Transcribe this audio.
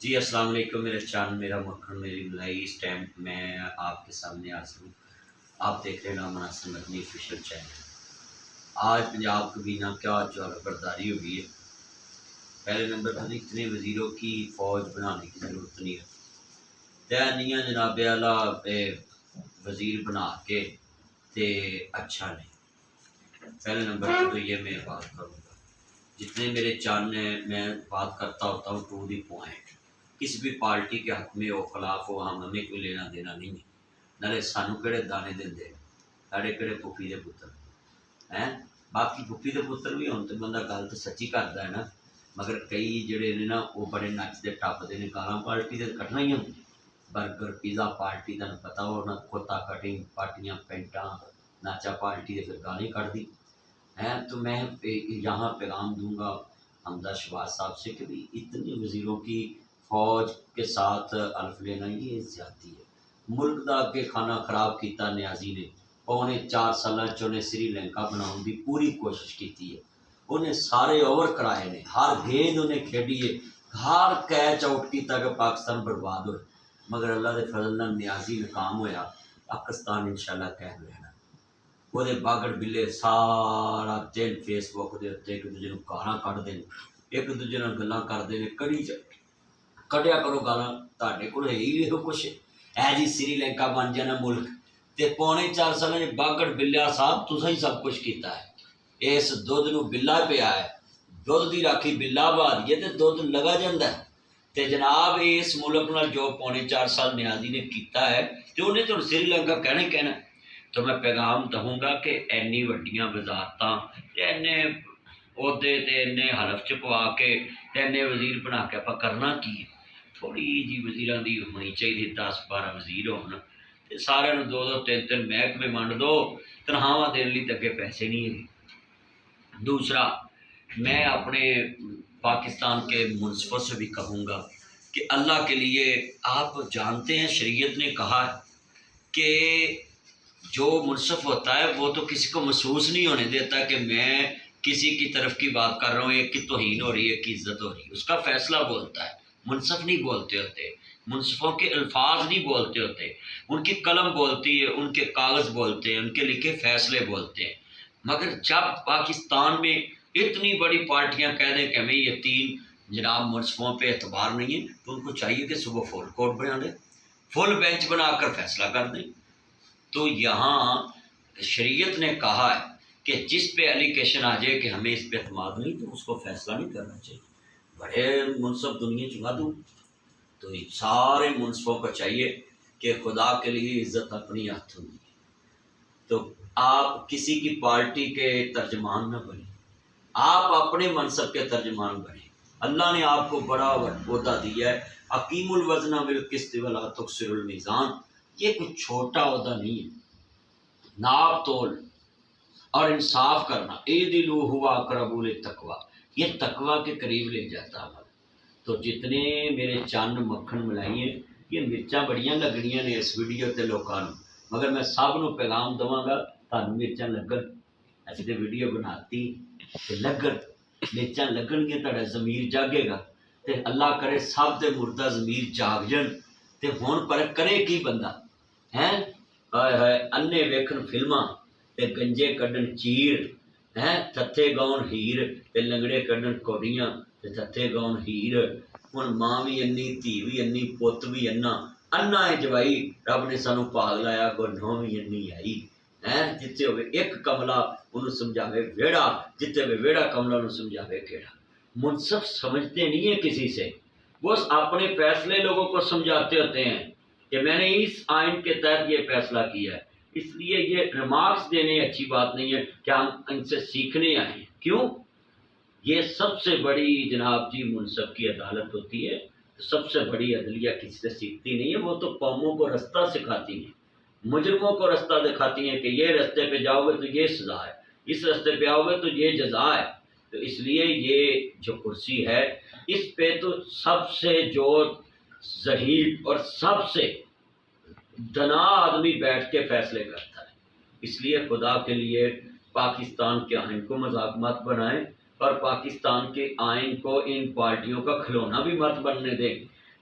جی السلام علیکم میرے چاند میرا مکھن میری ملائی۔ اس ٹائم میں آپ کے سامنے حاضر ہوں۔ آپ دیکھ رہے ہیں نام مناسب مدنی آفیشیل چینل۔ آج پنجاب کابینہ کیا جو خبرداری ہوگی ہے۔ پہلے نمبر پر اتنے وزیروں کی فوج بنانے کی ضرورت نہیں ہے۔ تینیاں جناب اعلیٰ وزیر بنا کے تے اچھا نہیں۔ پہلے نمبر پر تو یہ میں بات کروں گا، جتنے میرے چاند ہیں میں بات کرتا ہوتا ہوں ٹو دی پوائنٹ۔ کسی بھی پارٹی کے حق میں ہو خلاف ہو ہمیں کوئی لینا دینا نہیں ہے۔ نالے سانو کہڑے دانے دے ساڑے کہڑے پھوپھی دے پتر ہیں۔ باقی پھوپھی دے پتر بھی ہوں تو بندہ گل تو سچی کرتا ہے نا، مگر کئی جڑے نے نا وہ بڑے نچتے ٹپتے ہیں۔ گالاں پارٹی تو کٹنا ہی ہوں، برگر پیزا پارٹی تمہیں پتا ہو نا، کتا کٹنگ پارٹیاں پینٹاں ناچا پارٹی پھر گالی کٹ دی ہیں۔ تو میں یہاں پیغام دوں گا حمزہ شہباز صاحب سے کہ بھی اتنے وزیروں کی فوج کے ساتھ الف لینا یہ زیادتی ہے۔ ملک دا کے کھانا خراب کیتا نیازی نے، پونے 4 سال چنے سری لنکا بناؤ دی پوری کوشش کی ہے۔ انہیں سارے اوور کرائے نے، ہر گیند انہیں کھیڈی ہے، ہر کیچ آؤٹ کیتا کہ پاکستان برباد ہوئے، مگر اللہ دے فضل نال نیازی ناکام ہویا۔ پاکستان انشاءاللہ قائم رہنا۔ وہ باگڑ بلے سارا دن فیس بک دے اتنے ایک دوجے گالاں کٹ دیں، ایک دوجے گلاں کرتے ہیں، کڈیا کرو گالاں، تہاڈے کول ہے ہی یہ کچھ ہے جی سری لنکا بن جانا ملک تے پونے 4 سال باگڑ بلیا صاحب تساں ہی سب کچھ کیتا ہے۔ اس دودھ نو بلا پیا ہے، دودھ دی راکھی بلا بہا دیے تے دودھ لگا جاندا ہے تے جناب اس ملک نال جو پونے 4 سال نیازی نے کیتا ہے تے انہیں تو سری لنکا کہنا ہی کہنا۔ تو میں پیغام دوں گا کہ اینی وڈیاں وزارتاں اینے عہدے تے اینے حلف چکوا کے اینے وزیر بنا کے آپ کرنا کی ہے۔ تھوڑی جی وزیراں دی ہونی چاہیے، 10-12 وزیر ہونا تے سارے 2-3 محکمے منڈ دو، تنخواہ دین لی تے اگے پیسے نہیں ہے۔ دوسرا میں اپنے پاکستان کے منصفوں سے بھی کہوں گا کہ اللہ کے لیے آپ جانتے ہیں شریعت نے کہا ہے کہ جو منصف ہوتا ہے وہ تو کسی کو محسوس نہیں ہونے دیتا کہ میں کسی کی طرف کی بات کر رہا ہوں، ایک کی توہین ہو رہی ہے، ایک کی عزت ہو رہی ہے، اس کا فیصلہ بولتا ہے۔ منصف نہیں بولتے ہوتے، منصفوں کے الفاظ نہیں بولتے ہوتے، ان کی قلم بولتی ہے، ان کے کاغذ بولتے ہیں، ان کے لکھے فیصلے بولتے ہیں۔ مگر جب پاکستان میں اتنی بڑی پارٹیاں کہہ دیں کہ ہمیں یہ 3 جناب منصفوں پہ اعتبار نہیں ہے، تو ان کو چاہیے کہ صبح فل کورٹ بنا دیں، فل بینچ بنا کر فیصلہ کر دیں۔ تو یہاں شریعت نے کہا ہے کہ جس پہ الیگیشن آ جائے کہ ہمیں اس پہ اعتماد نہیں تو اس کو فیصلہ نہیں کرنا چاہیے۔ بڑے منصف دنیا چکا دوں تو سارے منصفوں کو چاہیے کہ خدا کے لیے عزت اپنی ہاتھ ہوگی، تو آپ کسی کی پارٹی کے ترجمان نہ بنیں، آپ اپنے منصب کے ترجمان بنیں۔ اللہ نے آپ کو بڑا عہدہ دیا ہے، حکیم الوزن بالقسط ولا تخسر المیزان، یہ کوئی چھوٹا عہدہ نہیں ہے۔ ناپ تول اور انصاف کرنا، اعدلوا هو اقرب للتقوی، یہ تقوی کے قریب لے جاتا ہے۔ تو جتنے میرے چند مکھن ملائی ہیں، یہ مرچاں بڑیاں لگنیاں نے اس ویڈیو تے لوکاں نوں، مگر میں سب نو پیغام دواں گا تانوں مرچاں لگن، اسی تے ویڈیو بناتی تے لگن، مرچاں لگن گے تہاڈا ضمیر جاگے گا تے اللہ کرے سب دے مردہ ضمیر جاگ جن تے ہن پر کرے کی بندہ ہیں۔ ہائے ہائے انے ویکھن فلماں تے گنجے کڈن چیر ہیں، تھتھے گاؤن ہیر تے لنگڑے کڈن کوڑیاں تے تھتھے گاؤن ہیر۔ ہن ماں بھی انی، دھی بھی انی، پت بھی انا ہے جوائی، رب نے سانو پاگ لایا گو نو بھی انی آئی ہیں۔ جتھے ہوئے ایک کملا انہوں سمجھاوے ویڑا، جتھے ہوئے ویڑا کملا انہوں سمجھاوے کیڑا۔ منصف سمجھتے نہیں ہیں کسی سے، وہ اپنے فیصلے لوگوں کو سمجھاتے ہوتے ہیں کہ میں نے اس آئین کے تحت یہ فیصلہ کیا ہے۔ اس لیے یہ ریمارکس دینے اچھی بات نہیں ہے کہ ہم ان سے سیکھنے آئے ہیں۔ کیوں؟ یہ سب سے بڑی جناب جی منصف کی عدالت ہوتی ہے، سب سے بڑی عدلیہ کسی سے سیکھتی نہیں ہے، وہ تو قوموں کو رستہ سکھاتی ہیں، مجرموں کو رستہ دکھاتی ہیں کہ یہ رستے پہ جاؤ گے تو یہ سزا ہے، اس رستے پہ آؤ گے تو یہ جزا ہے۔ تو اس لیے یہ جو کرسی ہے اس پہ تو سب سے جو ذہین اور سب سے دنا آدمی بیٹھ کے فیصلے کرتا ہے۔ اس لیے خدا کے لیے پاکستان کے آئین کو مذاق مت بنائیں، اور پاکستان کے آئین کو ان پارٹیوں کا کھلونا بھی مت بننے دیں۔